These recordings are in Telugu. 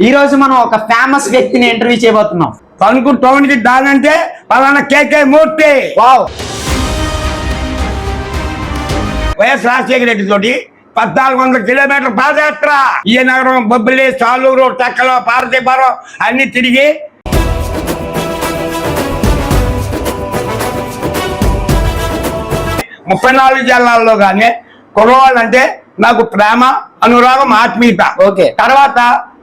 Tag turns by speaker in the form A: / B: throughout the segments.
A: ఈ రోజు మనం ఒక ఫేమస్ వ్యక్తిని ఇంటర్వ్యూ చేయబోతున్నాం.
B: తణుకు టౌన్ కి దానంటే పలానా కేకే మూర్తి.
A: వావ్.
B: వైఎస్ రాజశేఖర రెడ్డి తోటి 1400 కిలోమీటర్ల పాదయాత్ర. ఈ నగరం, బొబ్బిలి, సాలూరు, టెక్కలో, పార్వతీపురం అన్ని తిరిగి ముప్పై 34 జిల్లాల్లో కానీ కుర్రవాళ్ళంటే నాకు ప్రేమ, అనురాగం, ఆత్మీయత.
A: ఓకే.
B: తర్వాత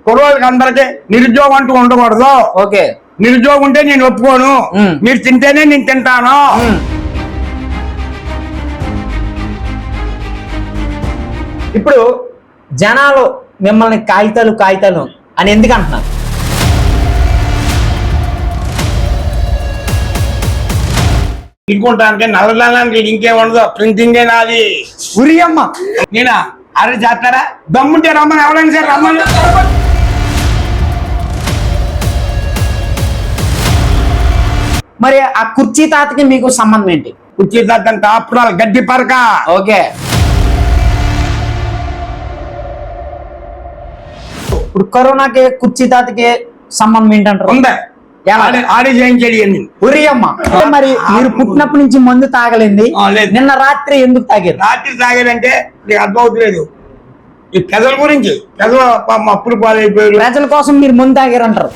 B: కుర్రవాళ్ళకి అందరికీ నిరుద్యోగం అంటూ ఉండకూడదు.
A: ఓకే.
B: నిరుద్యోగం ఉంటే నేను ఒప్పుకోను. మీరు తింటేనే నేను తింటాను.
A: ఇప్పుడు జనాలు మిమ్మల్ని కాగితాలు అని ఎందుకు అంటున్నారు?
B: ఇంకుంటానికి నల్లదానానికి ఇంకేం ఉండదు. ప్రింటింగే నాది.
A: ఉరి అమ్మ.
B: నేనా అరే చేస్తారా? దమ్ముంటే రమ్మని, ఎవరైనా సరే రమ్మని.
A: మరి ఆ కుర్చీ తాతకి మీకు సంబంధం ఏంటి?
B: కుర్చీ తాతంటే ఆపురాలు గడ్డి పరక.
A: ఓకే. ఇప్పుడు కరోనాకి కుర్చీ తాతకి సంబంధం ఏంటంటారు?
B: ఉందా? ఆడి చేయించేది
A: ఉరి అమ్మ. మరి మీరు పుట్టినప్పటి నుంచి మందు తాగలేంది, నిన్న రాత్రి ఎందుకు తాగారు?
B: రాత్రి తాగేదంటే నీకు అర్థమవుతలేదు. ఈ పెదల గురించి, పెదలు అప్పుడు పాలైపోయారు.
A: ప్రజల కోసం మీరు మందు తాగారు అంటారు.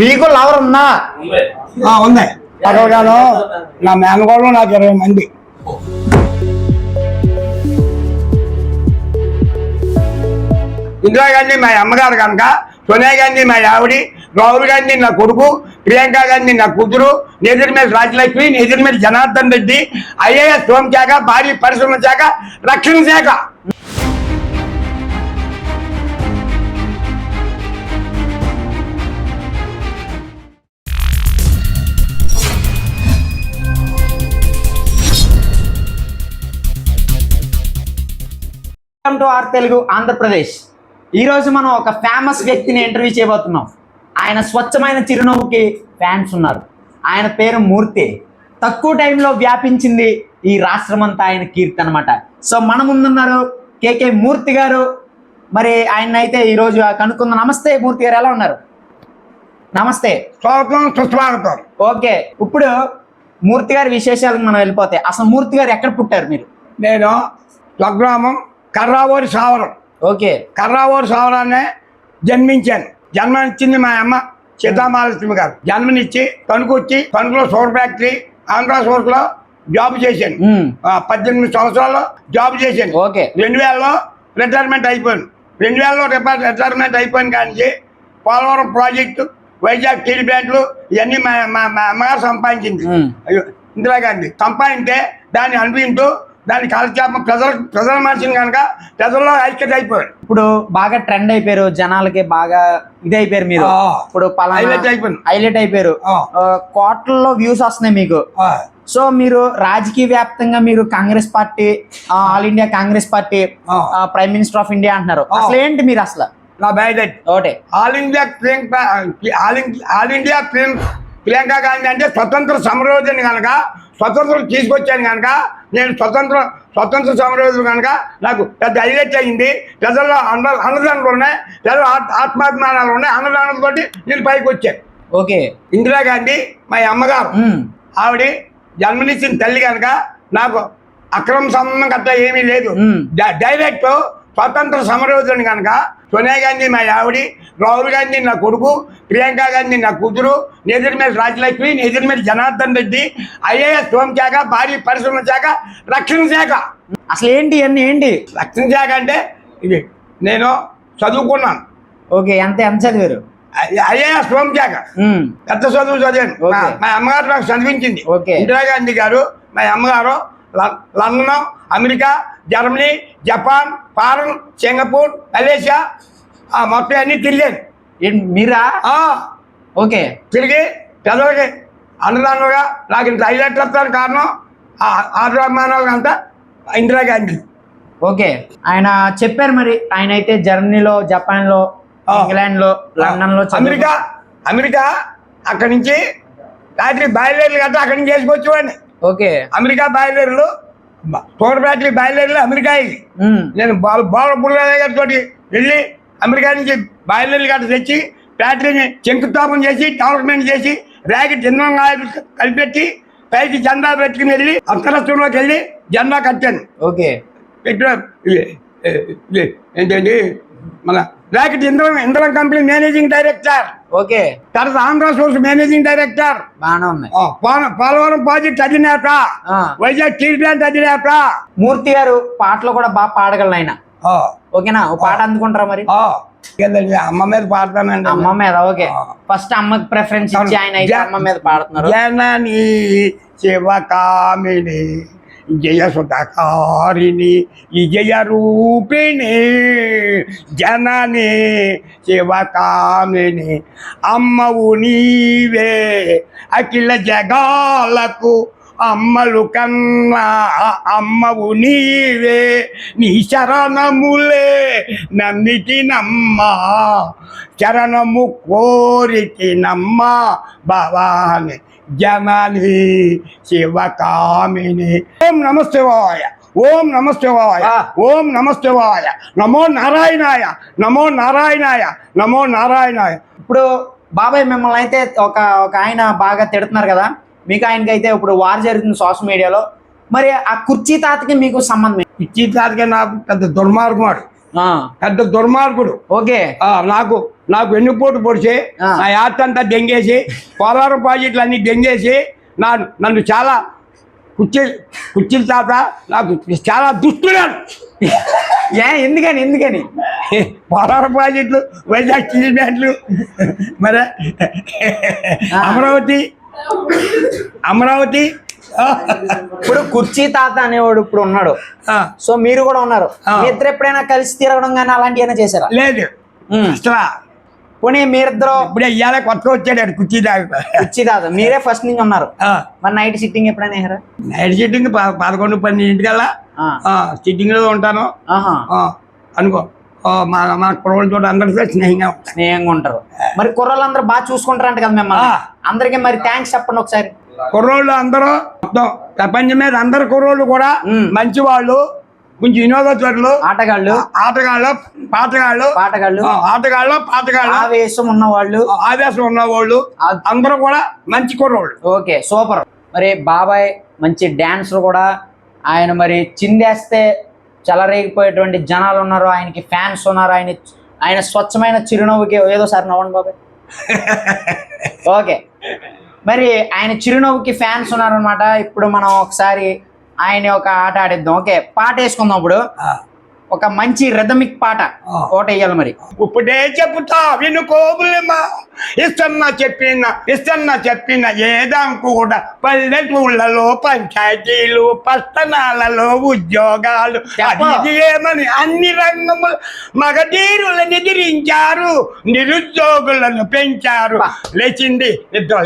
A: మీకు లవర్ ఉందా?
B: ఉంది. పగలగాలో నా మేనగోళ్ళు నాకు 20 మంది. ఇందిరాగాంధీ మా అమ్మగారు కనుక, సోనియా గాంధీ మా ఆవిడి, రాహుల్ గాంధీ నా కొడుకు, ప్రియాంక గాంధీ నా కూతురు, నేదురుమేలి రాజలక్ష్మి, నేదురుమేలి జనార్దన్ రెడ్డి, ఐఏఎస్ హోంశాఖ, భారీ పరిశ్రమ శాఖ, రక్షణ శాఖ.
A: Welcome to are Telugu Andhra Pradesh. ఈరోజు మనం ఒక ఫేమస్ వ్యక్తిని ఇంటర్వ్యూ చేయబోతున్నాం. ఆయన స్వచ్ఛమైన చిరునవ్వుకి ఫ్యాన్స్ ఉన్నారు. ఆయన పేరు మూర్తి. తక్కువ టైంలో వ్యాపించింది ఈ రాష్ట్రం అంతా ఆయన కీర్తి అనమాట. సో మన ముందున్నారు కేకే మూర్తి గారు. మరి ఆయన అయితే ఈరోజు కనుక్కుందాం. నమస్తే మూర్తి గారు, ఎలా ఉన్నారు? నమస్తే.
B: స్వాగతం, సుస్వాగతం.
A: ఓకే. ఇప్పుడు మూర్తి గారి విశేషాలకు మనం వెళ్ళిపోతే, అసలు మూర్తి గారు ఎక్కడ పుట్టారు మీరు?
B: నేను స్వగ్రామం కర్రావూరి సావరం.
A: ఓకే.
B: కర్రావూరి సావరాన్నే జన్మించాను. జన్మనిచ్చింది మా అమ్మ సీతామహాలక్ష్మి గారు. జన్మనిచ్చి తణుకు వచ్చి, తణుకులో షుగర్ ఫ్యాక్టరీ, ఆంధ్ర షుగర్లో జాబ్ చేశాను. 18 సంవత్సరాల్లో జాబ్ చేశాను.
A: ఓకే.
B: 2000లో రిటైర్మెంట్ అయిపోయాను. 2000లో రిటైర్మెంట్ అయిపోయాను. కానీ పోలవరం ప్రాజెక్టు, వైజాగ్ స్టీల్ ప్లాంట్లు ఇవన్నీ మా అమ్మగారు సంపాదించింది. ఇందిరాగాంధీ సంపాదింటే దాన్ని అనుభవించు, దాని కాలక్షేపం ప్రజల మనిషిని కనుక ప్రజల్లో ఐక్యత అయిపోయారు.
A: ఇప్పుడు బాగా ట్రెండ్ అయిపోయారు, జనాలకి బాగా ఇది అయిపోయారు మీరు. ఇప్పుడు హైలైట్ అయిపోయారు, కోట్లలో వ్యూస్ వస్తున్నాయి మీకు. సో మీరు రాజకీయ వ్యాప్తంగా మీరు Congress party, all India Congress party prime minister of India అంటున్నారు. అసలు ఏంటి మీరు అసలు?
B: నా బయట ఆల్ ఇండియా ప్రియాంక గాంధీ అంటే స్వతంత్ర సమరయోధుని కనుక, స్వతంత్రం తీసుకొచ్చాను కనుక, నేను స్వతంత్ర సమరయోధులు కనుక నాకు పెద్ద హైలైట్ అయ్యింది. ప్రజల్లో అన్నదానాలు ఉన్నాయి, ప్రజల ఆత్మాభిమానాలు ఉన్నాయి. అన్నదానాలతోటి నేను పైకి వచ్చాను.
A: ఓకే.
B: ఇందిరాగాంధీ మా అమ్మగారు, ఆవిడ జన్మనిచ్చిన తల్లి కనుక నాకు అక్రమ సంబంధం గట్రా ఏమీ లేదు. డైరెక్ట్ స్వతంత్ర సమరయోధుని కనుక సోనియా గాంధీ మా ఆవిడి, రాహుల్ గాంధీ నా కొడుకు, ప్రియాంక గాంధీ నా కూతురు, నేదురుమేలి రాజలక్ష్మి, నేదురుమేలి జనార్దన్ రెడ్డి, ఐఏఎస్ హోంశాఖ, భారీ పరిశ్రమ శాఖ, రక్షణ శాఖ.
A: అసలు ఏంటి అన్ని ఏంటి?
B: రక్షణ శాఖ అంటే ఇది నేను చదువుకున్నాను.
A: ఓకే. ఎంత చదివారు?
B: ఐఏఎస్ హోంశాఖ పెద్ద చదువు చదివాను. మా అమ్మగారు నాకు చదివించింది. ఇందిరాగాంధీ గారు మా అమ్మగారు London, America, Germany, Japan, foreign, Singapore, Malaysia మొత్తం అన్ని తిరిగాను.
A: మీరా? ఓకే.
B: తిరిగి పెద్దలకి అన్నదానంగా నాకు ఇంత హైలైట్ వస్తాను కారణం ఆర్మానాలు అంతా ఇందిరాగాంధీ.
A: ఓకే. ఆయన చెప్పారు మరి, ఆయన అయితే జర్మనీలో, జపాన్లో, ఇంగ్లాండ్లో, లండన్లో,
B: అమెరికా అక్కడి నుంచి రాత్రి బయలుదేరి గట్రా అక్కడి నుంచి చేసుకొచ్చేవాడిని.
A: ఓకే.
B: అమెరికా బయలుదేరులు షుగర్ ఫ్యాక్టరీ బయలుదేరులు అమెరికా ఇది. నేను బాల బుల్లయ్య గారితో వెళ్ళి అమెరికా నుంచి బయలుదేరి గట్ట తెచ్చి ఫ్యాక్టరీని శంకుస్థాపన చేసి డెవలప్మెంట్ చేసి ర్యాకెట్ చంద్రంగా కలిపెట్టి పైకి జెండా పెట్టుకుని వెళ్ళి అంతరస్త్రంలోకి వెళ్ళి జెండా కట్టాను.
A: ఓకే.
B: పెట్టిన ఏంటండి మన ర్యాకెట్ ఇంధనం కంపెనీ మేనేజింగ్ డైరెక్టర్.
A: ఓకే.
B: తర్వాత ఆంధ్ర సోర్స్ మేనేజింగ్ డైరెక్టర్.
A: బాగానే ఉన్నాయి.
B: పోలవరం ప్రాజెక్ట్ అధినేత, వైజాగ్ స్టీల్ ప్లాంట్ అధినేత.
A: మూర్తి గారు పాటలు కూడా బాగా పాడగలను ఆయన. ఓకేనా, ఓ పాట అందుకుంటారా మరి?
B: అమ్మ మీద పాడతానండి.
A: అమ్మ మీద. ఓకే. ఫస్ట్ అమ్మకి ప్రిఫరెన్స్ ఇచ్చి ఆయన అయితే అమ్మ మీద పాడుతున్నారు.
B: జనని శివకామిని జయసుతకారిణి విజయ రూపిణి జనని శివకామిని అమ్మవు నీవే అఖిల జగాలకు అమ్మలు కన్నా అమ్మవు నీవే నీ శరణములే నమ్మితి నమ్మ శరణము కోరికి నమ్మ భవాని జనని శివకామిని. ఓం నమశివాయ, ఓం నమశివాయ, ఓం నమశివాయ, నమో నారాయణాయ, నమో నారాయణాయ, నమో నారాయణాయ.
A: ఇప్పుడు బాబాయ్ మిమ్మల్ని అయితే ఒక ఆయన బాగా తిడుతున్నారు కదా, మీకు ఆయనకి అయితే ఇప్పుడు వార్ జరుగుతుంది సోషల్ మీడియాలో. మరి ఆ కుర్చీ తాతకి మీకు సంబంధం?
B: కుర్చీ తాతకి నాకు పెద్ద దుర్మార్గుడు, పెద్ద దుర్మార్గుడు.
A: ఓకే.
B: నాకు వెన్నుపోటు పొడిచి నా యాత్ర అంతా దెంగేసి పోలవరం ప్రాజెక్టులు అన్ని దెంగేసి నన్ను చాలా కుర్చీల తాత నాకు చాలా దుస్తుడాడు.
A: ఎందుకని
B: పోలవరం ప్రాజెక్టులు, వైజాగ్ స్టీల్ ప్లాంట్లు, మరి అమరావతి.
A: ఇప్పుడు కుర్చీ తాత అనేవాడు ఇప్పుడు ఉన్నాడు, సో మీరు కూడా ఉన్నారు. మీ ఇద్దరు ఎప్పుడైనా కలిసి తిరగడం కానీ అలాంటి ఏమైనా చేశారా?
B: లేదు అసలు.
A: పోనీ మీరిద్దరు
B: ఇప్పుడే ఇవాళ కొత్తగా వచ్చాడు కుర్చీ
A: తాత. మీరే ఫస్ట్ నుంచి ఉన్నారు. మరి నైట్ సిట్టింగ్ ఎప్పుడైనా వేసారా?
B: నైట్ సిట్టింగ్ 11-12 సిట్టింగ్ లో ఉంటాను అనుకో. మన కుర్రోళ్ళతో అందరితో
A: స్నేహంగా ఉంటారు. మరి కుర్రోళ్ళందరూ బాగా చూసుకుంటారంట కదా మిమ్మల్ని. అందరికీ మరి థ్యాంక్స్ చెప్పండి ఒకసారి.
B: కుర్రోళ్ళు అందరూ మొత్తం ప్రపంచం మీద అందరు కుర్రోళ్ళు కూడా మంచి వాళ్ళు, కొంచెం వినోదచరులు,
A: ఆటగాళ్ళు, ఆవేశం
B: ఉన్నవాళ్ళు అందరూ కూడా మంచి కుర్రోళ్ళు.
A: Okay, super. మరి బాబాయ్ మంచి డాన్సర్ కూడా. ఆయన మరి చిందేస్తే చెలరేగిపోయేటువంటి జనాలు ఉన్నారు, ఆయనకి ఫ్యాన్స్ ఉన్నారు. ఆయన స్వచ్ఛమైన చిరునవ్వుకి ఏదో సార్ నవ్వండి బాబాయ్. ఓకే. మరి ఆయన చిరునవ్వుకి ఫ్యాన్స్ ఉన్నారనమాట. ఇప్పుడు మనం ఒకసారి ఆయన ఒక ఆట ఆడిద్దాం. ఓకే, పాట వేసుకుందాం. ఇప్పుడు ఒక మంచి రిథమిక్ పాట ఒకటి వేయాలి. మరి
B: ఇప్పుడే చెప్తా వినుకోబులేమా, ఇస్తున్నా చెప్పిన ఏదాం కూడా. పల్లెటూళ్ళలో పంచాయతీలు, పట్టణాలలో ఉద్యోగాలు, అది ఏమని అన్ని రంగములు మగధీరులను ఎదిరించారు, నిరుద్యోగులను పెంచారు.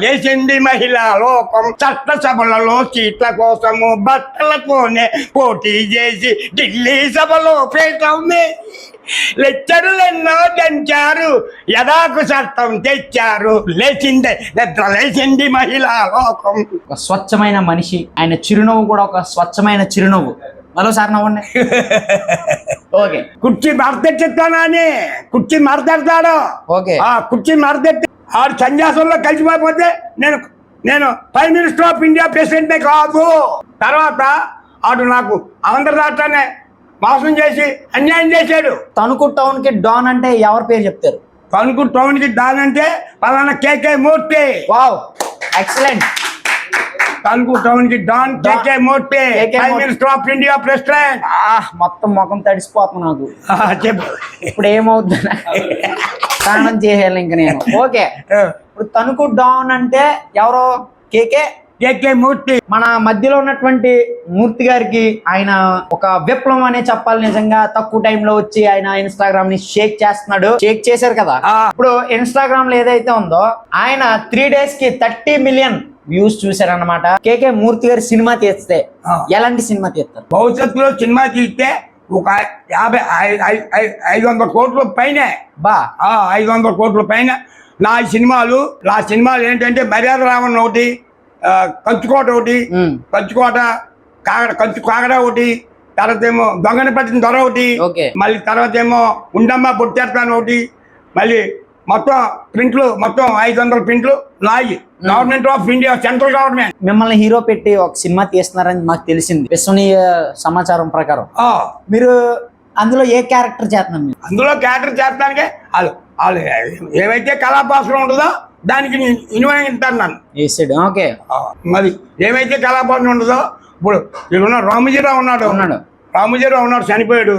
B: లేచింది మహిళా లోకం. చట్టసభలలో సీట్ల కోసము బట్టలతోనే పోటీ చేసి ఢిల్లీ సభలో లెచ్చరులెన్నో దంచారు, యథాకు చట్టం తెచ్చారు. లేచింది మహిళా లోకం.
A: ఒక స్వచ్ఛమైన మనిషి. ఆయన చిరునవ్వు కూడా ఒక స్వచ్ఛమైన చిరునవ్వు. మరోసారి నవ్వండి. ఓకే.
B: కుర్చీ మరతెట్టిస్తానని కుర్చీ మరతెడతాడు.
A: ఓకే.
B: కుర్చీ మరతెట్టి ఆడు సన్యాసంలో కలిసిపోతే నేను ప్రైమ్ మినిస్టర్ ఆఫ్ ఇండియా ప్రెసిడెంటే కాదు. తర్వాత ఆడు నాకు ఆంధ్ర రాష్ట్రాన్ని మోసం చేసి అన్యాయం చేశాడు.
A: తణుకు టౌన్ కి డాన్ అంటే ఎవరి పేరు చెప్తారు?
B: తణుకు టౌన్ కి డాన్ అంటే పలానా KK Murthy.
A: Wow, excellent.
B: Tanuku town కి don KK Murthy, prime minister of India president.
A: మొత్తం ముఖం తడిసిపోతుంది నాకు.
B: చెప్పు
A: ఇప్పుడు ఏమవుతుంది? స్నానం చేయాలి ఇంక నేను. ఓకే. ఇప్పుడు తణుకు డాన్ అంటే ఎవరో? కేకే మూర్తి. మన మధ్యలో ఉన్నటువంటి మూర్తి గారికి ఆయన ఒక విప్లవం అనే చెప్పాలి. నిజంగా తక్కువ టైంలో వచ్చి ఆయన ఇన్స్టాగ్రామ్ ని షేక్ చేస్తున్నాడు. షేక్ చేశారు కదా. ఇప్పుడు ఇన్స్టాగ్రామ్ లో ఏదైతే ఉందో ఆయన 3 days కి 30 million వ్యూస్ చూశారన్నమాట. కేకే మూర్తి గారి సినిమా తీస్తే ఎలాంటి సినిమా తీస్తారు?
B: భవిష్యత్తులో సినిమా తీస్తే ఒక 500 కోట్ల పైన. 500 కోట్ల పైన. నా సినిమాలు ఏంటంటే మర్యాద రావణ ఒకటి, కంచుకోట ఒకటి, కంచుకోట కంచు కాగడ ఒకటి, తర్వాత ఏమో దొంగని పట్టిన దొర ఒకటి, మళ్ళీ తర్వాత ఏమో ఉండమ్మ పొట్టేస్తాను ఒకటి, మళ్ళీ మొత్తం ప్రింట్లు మొత్తం 500 ప్రింట్లు నాయి. Government of India, central government.
A: మిమ్మల్ని హీరో పెట్టి ఒక సినిమా తీస్తున్నారని మాకు తెలిసింది విశ్వనీయ సమాచారం ప్రకారం. మీరు అందులో ఏ క్యారెక్టర్ చేస్తున్నారు? మీరు
B: అందులో క్యారెక్టర్ చేస్తానికే వాళ్ళు వాళ్ళు ఏమైతే కళాపాసన ఉంటుందో దానికి ఇన్వైంటారు నన్ను
A: వేసాడు. ఓకే,
B: మరి ఏమైతే కళాపాసన ఉంటుందో ఇప్పుడు ఇక్కడ రామజీరావు ఉన్నాడు, రామజీరావు ఉన్నాడు, చనిపోయాడు.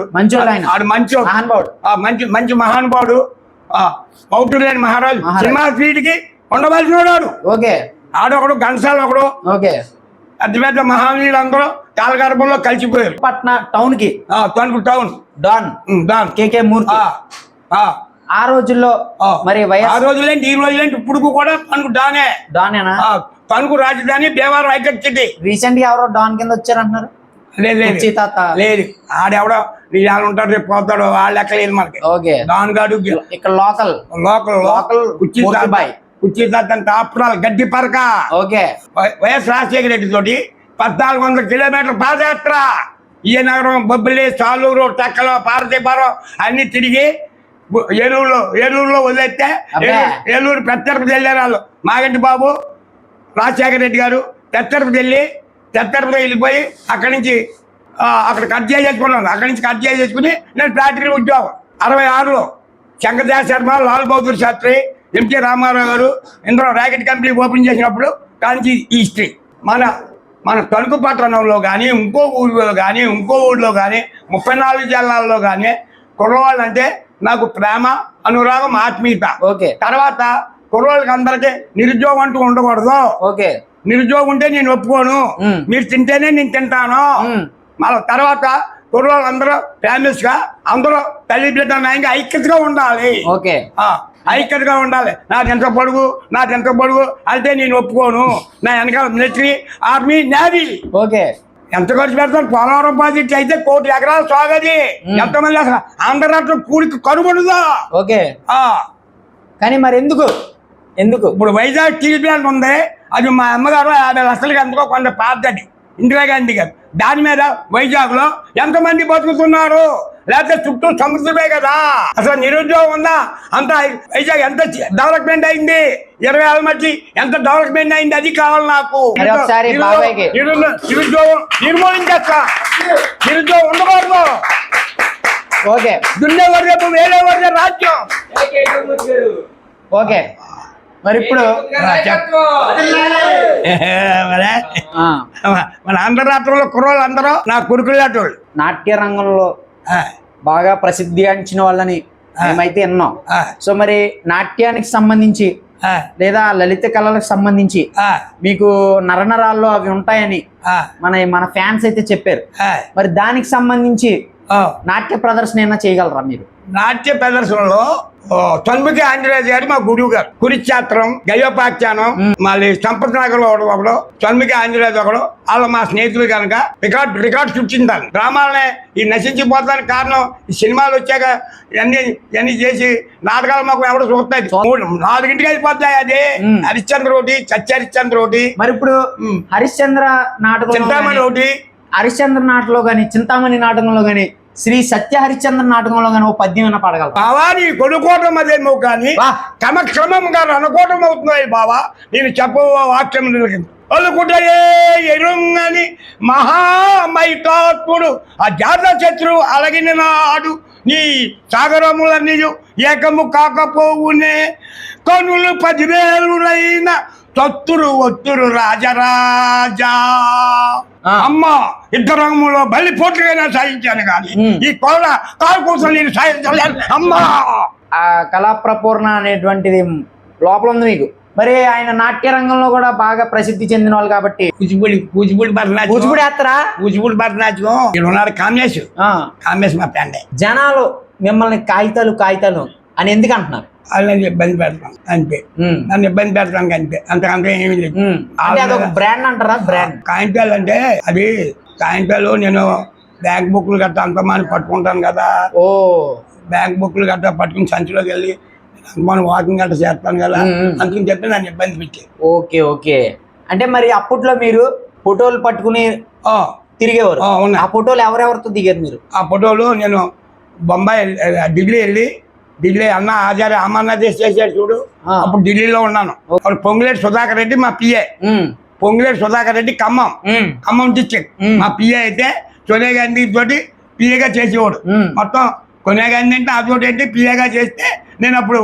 B: ఆడు మంచి మంచి మహానుభావుడు, పౌరులేని మహారాజు, సినిమా ఫీల్డ్కి ఉండవలసిన వాడు.
A: ఓకే,
B: ఆడొకడు, ఘంటసాల ఒకడు,
A: ఓకే,
B: పెద్ద పెద్ద మహానీయులు అందరూ కాలగర్భంలో కలిసిపోయారు.
A: పట్న టౌన్ కి,
B: తణుకు టౌన్ డాన్
A: కేకే మూర్తి. ఆ రోజుల్లో మరి
B: ఆ రోజులేంటి ఈ రోజులేంటి ఇప్పుడు కూడా తణుకు
A: డానేనా?
B: తణుకు రాజధాని, దేవారం హైటెక్ సిటీ.
A: రీసెంట్ గా ఎవరో డాన్ కింద వచ్చారంటున్నారు.
B: లేదు, ఆడెవడో వాళ్ళు ఉంటాడు, రేపు పోతాడు, వాళ్ళు ఎక్కలేదు మనకి. డాన్ గాడు
A: ఇక్కడ లోకల్
B: కుర్చీ తాపురాలు గడ్డి పరక. వైఎస్ రాజశేఖర రెడ్డి తోటి 1400 కిలోమీటర్ల పాదయాత్ర ఈ నగరం, బొబ్బిలి, సాలూరు, టెక్కలో, పార్వతీపురం అన్ని తిరిగి ఏలూరులో వదిలేస్తే ఏలూరు పెద్దరపతి వెళ్ళారు వాళ్ళు. మాగంటి బాబు, రాజశేఖర రెడ్డి గారు తెత్తరపతి వెళ్ళిపోయి అక్కడి నుంచి అక్కడ కట్ చేసుకున్నాను. అక్కడి నుంచి కట్ చేసుకుని నేను ఫ్యాక్టరీ ఉద్యోగం 66లో శంకరదాస్ శర్మ, లాల్ బహదూర్ శాస్త్రి, ఎంకే రామారావు గారు ఇందులో ర్యాకెట్ కంపెనీ ఓపెన్ చేసినప్పుడు కానీ ఈ హిస్టరీ మన తణుకు పట్టణంలో కానీ ఇంకో ఊళ్ళో కానీ 34 జిల్లాల్లో కానీ కుర్రవాళ్ళు అంటే నాకు ప్రేమ, అనురాగం, ఆత్మీయత. తర్వాత కుర్రవాళ్ళకి అందరికీ నిరుద్యోగం అంటూ ఉండకూడదు. నిరుద్యోగం ఉంటే నేను ఒప్పుకోను, మీరు తింటేనే నేను తింటాను. మళ్ళీ తర్వాత కుర్రవాళ్ళు అందరూ ఫ్యామిలీస్ గా అందరూ తల్లి బిడ్డ నాయంగా ఐక్యతగా ఉండాలి. ఐక్యతగా ఉండాలి. నాదెంత పొడుగు అంటే నేను ఒప్పుకోను. నా వెనకాల మిలిటరీ, ఆర్మీ, నేవీ. ఎంత ఖర్చు పెడతాను? పోలవరం ప్రాజెక్ట్ అయితే 1 కోటి ఎకరాలు సాగది. ఎంతమంది అసలు ఆంధ్ర రాష్ట్రం కూడికి కనుగొనదా?
A: కానీ మరి ఎందుకు
B: ఇప్పుడు వైజాగ్ స్టీల్ ప్లాంట్ ఉంది, అది మా అమ్మగారు 50 లక్షలకి ఎంతకో కొంత పాతది, ఇందిరాగాంధీ గారు. దాని మీద వైజాగ్ లో ఎంతమంది బతుకుతున్నారు? లేకపోతే చుట్టూ సముద్రమే కదా. అసలు నిరుద్యోగం ఉందా? అంత వైజాగ్ ఎంత డెవలప్మెంట్ అయింది? 20 ఏళ్ళ మధ్య ఎంత డెవలప్మెంట్ అయింది? అది కావాలి నాకు. నిరుద్యోగం నిర్మూలించేస్తా. నిరుద్యోగం ఉండకూడదు. దున్నే వర్గం వేరే వర్గ రాజ్యం.
A: మరి ఇప్పుడు
B: మన ఆంధ్ర రాష్ట్రంలో కుర్రోళ్ళు అందరూ నా కొడుకులాటోళ్ళు.
A: నాట్య రంగంలో బాగా ప్రసిద్ధిగాంచిన వాళ్ళని మేమైతే విన్నాం. సో మరి నాట్యానికి సంబంధించి లేదా లలిత కళలకు సంబంధించి మీకు నరనరాల్లో అవి ఉంటాయని మన ఫ్యాన్స్ అయితే చెప్పారు. మరి దానికి సంబంధించి నాట్య ప్రదర్శన ఏమైనా చేయగలరా మీరు?
B: నాట్య ప్రదర్శనలో షణ్ముఖి ఆంజనేయ గారు మా గురువు గారు, కురుక్షేత్రం, గయోపాఖ్యానం, మళ్ళీ సంపత్ నగర్ లో ఒకడు, షణ్ముఖి ఆంజనేయ ఒకడు, వాళ్ళు మా స్నేహితులు కనుక రికార్డ్ సృష్టించాలి. డ్రామాలనే ఈ నశించిపోతానికి కారణం ఈ సినిమాలు వచ్చాక ఇవన్నీ చేసి నాటకాలు మాకు ఎవరు చూస్తాయి. 4 అయిపోతాయి. అది హరిశ్చంద్ర ఒకటి, హరిశ్చంద్ర ఒకటి.
A: మరి ఇప్పుడు హరిశ్చంద్ర నాటకం,
B: చింతామణి ఒకటి,
A: హరిశ్చంద్ర నాటకంలో గాని, చింతామణి నాటకంలో గాని, శ్రీ సత్య హరిశ్చంద్ర నాటకంలో గాని ఓ పద్యం పడగలరు.
B: బావా నీ కొనుక్కోవటం అదేమో కానీ క్రమక్రమం గారు అనుకోవటం అవుతున్నాయి. బావా నేను చెప్పు వాక్యం అనుకుంటే ఎరుంగని మహామైతాత్ముడు ఆ జాత శత్రువు అలగిన నాడు నీ సాగరములన్నీ ఏకము కాకపోవునే కనులు 10,000 ఒత్తురు రాజరాజా. అమ్మ యుద్ధరంగంలో బలి పోట్లుగా సాధించాను కానీ ఈ కాలు కోసం నేను సాధించలేను అమ్మా.
A: ఆ కళా ప్రపూర్ణ అనేటువంటిది లోపల ఉంది మీకు. మరి ఆయన నాట్య రంగంలో కూడా బాగా ప్రసిద్ధి చెందిన వాళ్ళు కాబట్టి
B: కూచిపూడి భరతనాట్యం ఉన్నాడు. కామేశ్ మా ఫ్రెండ్.
A: జనాలు మిమ్మల్ని కాగితాలు అని ఎందుకు అంటున్నారు?
B: వాళ్ళని ఇబ్బంది పెడతాం అంతే. నన్ను ఇబ్బంది పెడతాను అంతే, అంతకంటే ఏమి లేదు.
A: బ్రాండ్ అంటారా? బ్రాండ్
B: కాయింటాలు అంటే అది కాయింటాలు నేను బ్యాంక్ బుక్లు గట్టా అంతమాని పట్టుకుంటాను కదా. బ్యాంక్ బుక్లు గట్టా పట్టుకుని సంచిలోకి వెళ్ళి మనం వాకింగ్ గట్ట చేస్తాను కదా, అందుకని చెప్పి నన్ను ఇబ్బంది పెట్టి.
A: ఓకే అంటే మరి అప్పట్లో మీరు ఫోటోలు పట్టుకుని
B: ఆ,
A: తిరిగేవారు.
B: ఆ, ఉన్నాయి.
A: ఆ ఫోటోలు ఎవరెవరితో దిగారు మీరు?
B: ఆ ఫోటోలు నేను బొంబాయి ఢిల్లీ అన్న ఆచార్య అమర్నాథ్ చేశాడు చూడు,
A: ఆ.
B: అప్పుడు ఢిల్లీలో ఉన్నాను. అప్పుడు పొంగులేటి సుధాకర్ రెడ్డి మా పిఏ.
A: ఉమ్,
B: పొంగులేటి సుధాకర్ రెడ్డి
A: ఉమ్,
B: ఖమ్మం డిస్ట్రిక్ట్. మా పిఏ అయితే సోనియా గాంధీ తోటి పిఏగా చేసేవాడు. మొత్తం సోనియా గాంధీ అంటే ఆ తోటి ఏంటి పిఏగా చేస్తే నేను అప్పుడు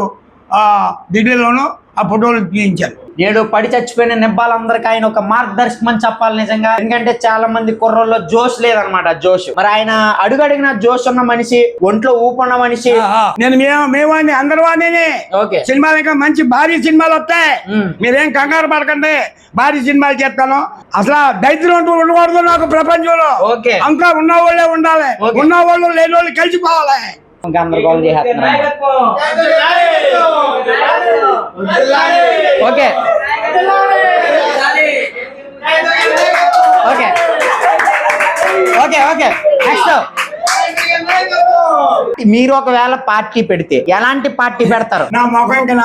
B: ఢిల్లీలోను ఆ ఫోటోలు తీయించాను.
A: నేడు పడి చచ్చిపోయిన నిబ్బాలందరికీ ఆయన ఒక మార్గదర్శకం అని చెప్పాలి నిజంగా. ఎందుకంటే చాలా మంది కుర్రోల్లో జోష్ లేదనమాట. జోష్ మరి ఆయన అడుగడిగిన జోష్ ఉన్న మనిషి, ఒంట్లో ఊపున్న మనిషి.
B: నేను మేవాడిని అందరు వాడిని.
A: ఓకే,
B: సినిమాలు ఇంకా మంచి భారీ సినిమాలు వస్తాయి, మీరేం కంగారు పడకండి. భారీ సినిమాలు చేస్తాను. అసలు దైత్యం అంటూ ఉండకూడదు నాకు ప్రపంచంలో.
A: ఓకే,
B: అంతా ఉన్న వాళ్ళే ఉండాలి, ఉన్న వాళ్ళు లేని వాళ్ళు కలిసిపోవాలి.
A: గందరగోళం చేస్తున్నారు. Okay okay okay okay next మీరు ఒకవేళ పార్టీ పెడితే ఎలాంటి పార్టీ పెడతారు?
B: నా ముఖం ఇంకా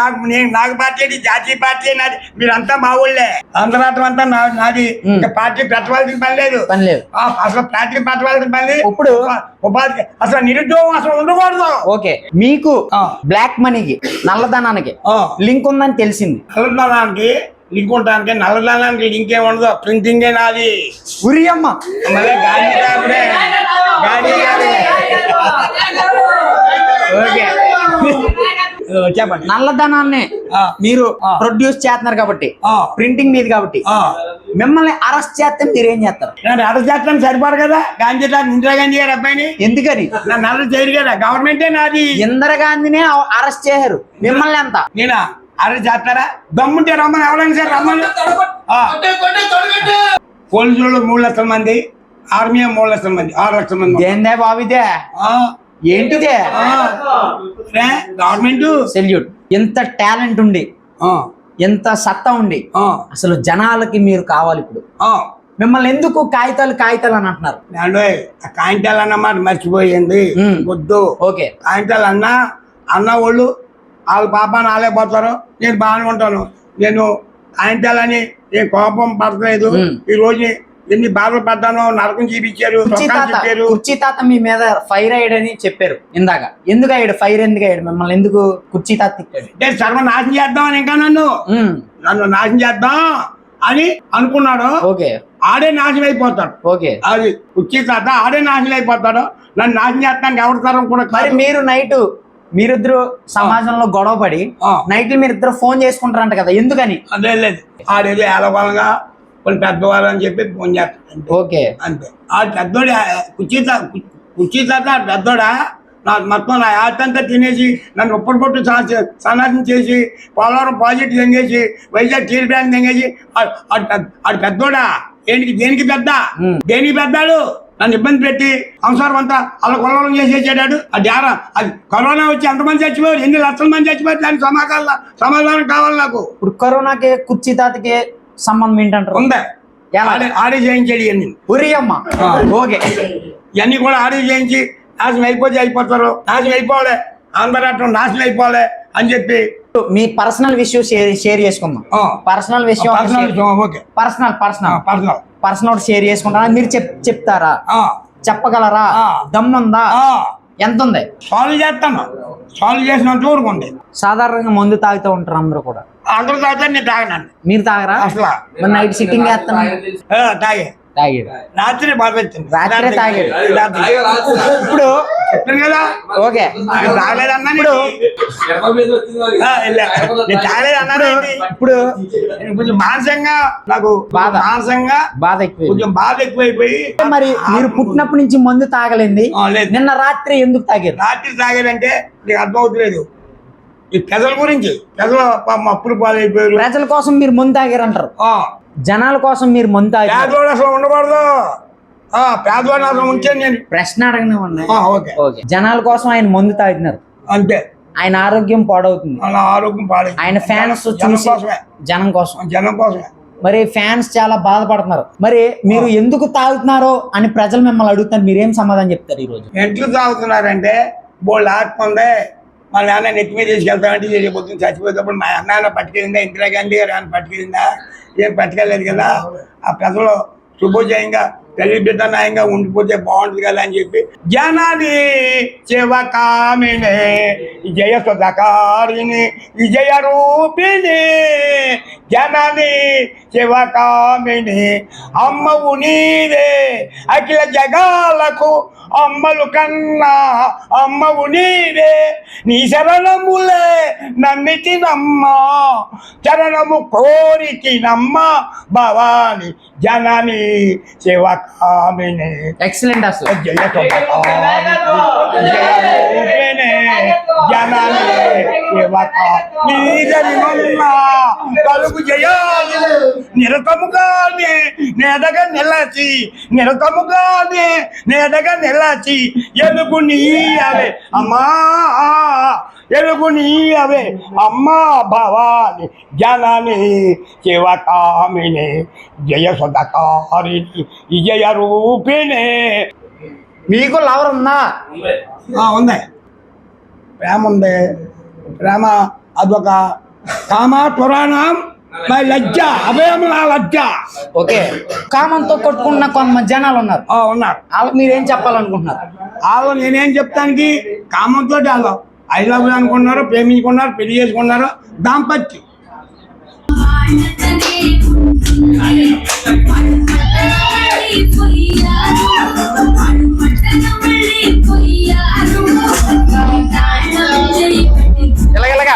B: నాకు పార్టీ ఏంటి, జాతీయ పార్టీ నాది. మీరంతా మా ఊళ్ళే, ఆంధ్ర రాష్ట్రం అంతా నాది. ఇంకా పార్టీ పెట్టవలసిన పని లేదు. అసలు పార్టీ పెట్టవలసిన పని లేదు.
A: ఇప్పుడు
B: ఉపాధి అసలు నిరుద్యోగం అసలు ఉండకూడదు.
A: ఓకే, మీకు బ్లాక్ మనీకి నల్లధనానికి లింక్ ఉందని తెలిసింది.
B: నల్లధనానికి లింక్ ఉంటానికి నల్లధనానికి లింక్ ఏమి ఉండదు. ప్రింటింగే నాది.
A: ఉరి అమ్మ
B: మళ్ళీ గాంధీ గారుడే, గాంధీ గారు. ఓకే చెప్పండి.
A: నల్లధనాన్ని మీరు ప్రొడ్యూస్ చేస్తున్నారు కాబట్టి, ప్రింటింగ్ మీది కాబట్టి, మిమ్మల్ని అరెస్ట్ చేస్తే మీరేం చేస్తారు?
B: నేను అరెస్ట్ చేస్తాను సరిపడు కదా. గాంధీ ఇందిరాగాంధీ గారు అబ్బాయిని
A: ఎందుకని
B: నన్ను అరెస్ట్ చేయరు కదా, గవర్నమెంటే నాది.
A: ఇందిరాగాంధీనే అరెస్ట్ చేశారు, మిమ్మల్ని ఎంత?
B: నేనా అరెస్ట్ చేస్తారా? దమ్ముంటే రమ్మని, ఎవరైనా సరే రమ్మని. పోలీసులు 3 లక్షల మంది, ఆర్మీ 3 లక్షల మంది, 6 లక్షల మంది.
A: ఏందే బాబిదే, ఏంటిదే?
B: Government
A: salute. ఎంత టాలెంట్ ఉండి, ఎంత సత్తా ఉండి, అసలు జనాలకి మీరు కావాలి. ఇప్పుడు మిమ్మల్ని ఎందుకు కాగితాలు అని అంటున్నారు?
B: కాగితాలు అన్నమాట మర్చిపోయింది వద్దు.
A: ఓకే,
B: కాగితాలు అన్న వాళ్ళు వాళ్ళ పాపాన్ని వాళ్ళే పోతారు. నేను బాగానే ఉంటాను. నేను కాగితాలని నేను కోపం పడలేదు. ఈ రోజు ఎన్ని బాధలు పడ్డానో, నరకం చూపించారు.
A: కుర్చీ తాత మీ మీద ఫైర్ అయ్యాడని చెప్పారు ఇందాక. ఎందుకు అయ్యాడు ఫైర్? ఎందుకు అయ్యాడు? మిమ్మల్ని ఎందుకు కుర్చీ తాత తిట్టాడు?
B: నేను సర్వనాశనం చేద్దామని, ఇంకా నన్ను నాశనం చేద్దాం అని అనుకున్నాడు.
A: ఓకే,
B: ఆడే నాశనం అయిపోతాడు.
A: ఓకే,
B: అది కుర్చీ తాత ఆడే నాశనం అయిపోతాడు. నన్ను నాశనం చేస్తానికి ఎవరి తరం కూడా.
A: మరి మీరు నైట్ మీరిద్దరు సమాజంలో గొడవ పడి నైట్ మీరిద్దరు ఫోన్ చేసుకుంటారంట కదా, ఎందుకని?
B: అదే లేదు, ఆడేదో ఏలవాళ్ళగా కొన్ని పెద్దవాళ్ళు అని చెప్పి ఫోన్ చేస్తాడు.
A: ఓకే,
B: అంతే. ఆ పెద్దోడు కుర్చీ తాత పెద్దోడా మొత్తం నా ఆతంతా తినేసి నన్ను ఉప్పటి పొట్టు సన్నాసం చేసి, పోలవరం ప్రాజెక్టు తెంగేసి, వైజాగ్ స్టీల్ ప్లాంట్ తెంగేసి, ఆడు పెద్దోడా? దేనికి పెద్ద? దేనికి పెద్దాడు? నన్ను ఇబ్బంది పెట్టి సంసారం అంతా అలా కొలవలం చేసేసాడు. అది కరోనా వచ్చి ఎంతమంది చచ్చిపోయారు, ఎన్ని లక్షల మంది చచ్చిపోయారు, దానికి సమాధానం కావాలి నాకు.
A: ఇప్పుడు కరోనాకి కుర్చీ తాతకి సంబంధం ఏంటంటారు?
B: ఉందా? ఆడే చేయించాడు ఇవన్నీ.
A: ఉరి అమ్మ. ఓకే,
B: ఇవన్నీ కూడా ఆడే చేయించి నాశనం అయిపోతారు. నాశనం అయిపోవాలి, ఆంధ్ర రాష్ట్రం నాశనం అయిపోవాలి అని చెప్పి.
A: మీ పర్సనల్ విషయం షేర్ చేసుకుందాం. పర్సనల్ విషయం పర్సనల్ షేర్ చేసుకుంటా మీరు చెప్తారా? చెప్పగలరా? దమ్ముందా? ఎంత ఉంది?
B: సాల్వ్ చేస్తాను. సాల్వ్ చేసినంత వరకు ఉంది.
A: సాధారణంగా మందు తాగుతూ ఉంటారు అందరూ కూడా.
B: అందరూ తాగుతారు, నేను తాగనండి.
A: మీరు తాగరా?
B: అసలు
A: నైట్ సిట్టింగ్ చేస్తాను. తాగాడు
B: రాత్రి బాగా వచ్చింది.
A: రాత్రే తాగాడు. ఇప్పుడు
B: కదా
A: ఓకే,
B: తాగలేదన్నా
A: ఇప్పుడు
B: కొంచెం మానసికంగా నాకు
A: బాధ ఎక్కువ,
B: కొంచెం బాధ ఎక్కువైపోయి.
A: మరి మీరు పుట్టినప్పటి నుంచి మందు తాగలేంది, నిన్న రాత్రి ఎందుకు తాగారు?
B: రాత్రి తాగారంటే నీకు అర్థమవుతలేదు. ఈ ప్రజల గురించి, ప్రజలు అప్పులు పాలైపోయారు.
A: ప్రజల కోసం మీరు మందు తాగారంటారు, జనాల కోసం మీరు మందు తాగారు.
B: పేదవాడు అసలు ఉండకూడదు. పేదవాడిని అసలు ఉంటే నేను
A: ప్రశ్న అడగనివ్వండి. జనాల కోసం ఆయన మందు తాగుతున్నారు
B: అంతే.
A: ఆయన ఆరోగ్యం పాడవుతుంది.
B: ఆరోగ్యం పాడైంది.
A: ఆయన ఫ్యాన్స్ చూసి జనం కోసమే. మరి ఫ్యాన్స్ చాలా బాధపడుతున్నారు. మరి మీరు ఎందుకు తాగుతున్నారో అని ప్రజలు మిమ్మల్ని అడుగుతారు, మీరేం సమాధానం చెప్తారు ఈ రోజు?
B: ఎందుకు తాగుతున్నారంటే బోల్డ్ ఆత్మ ఉంది, మా నాన్న నెత్తి మీద తీసుకెళ్తామంటే రేపు పొద్దున్న చచ్చిపోయేటప్పుడు మా నాన్న పట్టుకెళ్ళిందా, ఇందిరాగాంధీ గారు ఆయన పట్టుకెళ్ళిందా, ఏం పట్టుకెళ్ళలేదు కదా. ఆ ప్రజలు శుభోజయంగా తల్లి బిడ్డనాయంగా ఉండిపోతే బాగుంటుంది కదా అని చెప్పి జనని శివకామిని విజయ సుధకారిణి విజయ రూపిణి జనని శివకామిని అమ్మవు నీవే అఖిల జగాలకు అమ్మలు కన్నా అమ్మవు నీవే నీ శరణములే నమ్మితినమ్మ చరణము కోరితినమ్మ భవాని జనని శివకామిని.
A: ఎక్సలెంట్ అసలు.
B: జయ జనని శివకామిని కలుగు జయాలు నిరతముగానే నేదగా నిలచి నిరతముగానే నేదగా నిలచి ఎలుగు నీయవే అమ్మా ఎలుగు నీయవే అమ్మా భవాని జనని శివకామిని జయ సుధకారిణి విజయ రూపిణి.
A: మీకు లవర్ ఉందా?
B: ఉంది, ప్రేమ ఉంది. ప్రేమ అదొక కామ పురాణం లజ్జ అభయం నా లజ్జ.
A: ఓకే, కామంతో కొట్టుకున్న కొంతమంది జనాలు ఉన్నారు.
B: ఉన్నారు.
A: వాళ్ళకి మీరేం చెప్పాలనుకుంటున్నారు?
B: వాళ్ళు నేనేం చెప్తానికి కామంతో వాళ్ళు ఐ లవ్ యూ అనుకున్నారు, ప్రేమించుకున్నారు, పెళ్లి చేసుకున్నారు, దాంపత్యం.
A: ఇలాగ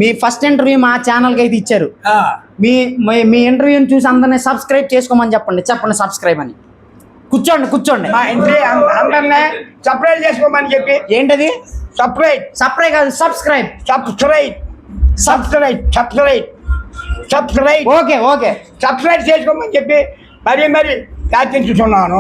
A: మీ ఫస్ట్ ఇంటర్వ్యూ మా ఛానల్కి అయితే ఇచ్చారు. మీ మీ ఇంటర్వ్యూని చూసి అందరినీ సబ్స్క్రైబ్ చేసుకోమని చెప్పండి. సబ్స్క్రైబ్ అని. కూర్చోండి.
B: మా ఇంటి అందరినీ సపరేట్ చేసుకోమని చెప్పి.
A: ఏంటది?
B: సపరేట్
A: కాదు, సబ్స్క్రైబ్. ఓకే
B: సబ్స్క్రైబ్ చేసుకోమని చెప్పి మరి ప్రార్థించుతున్నాను.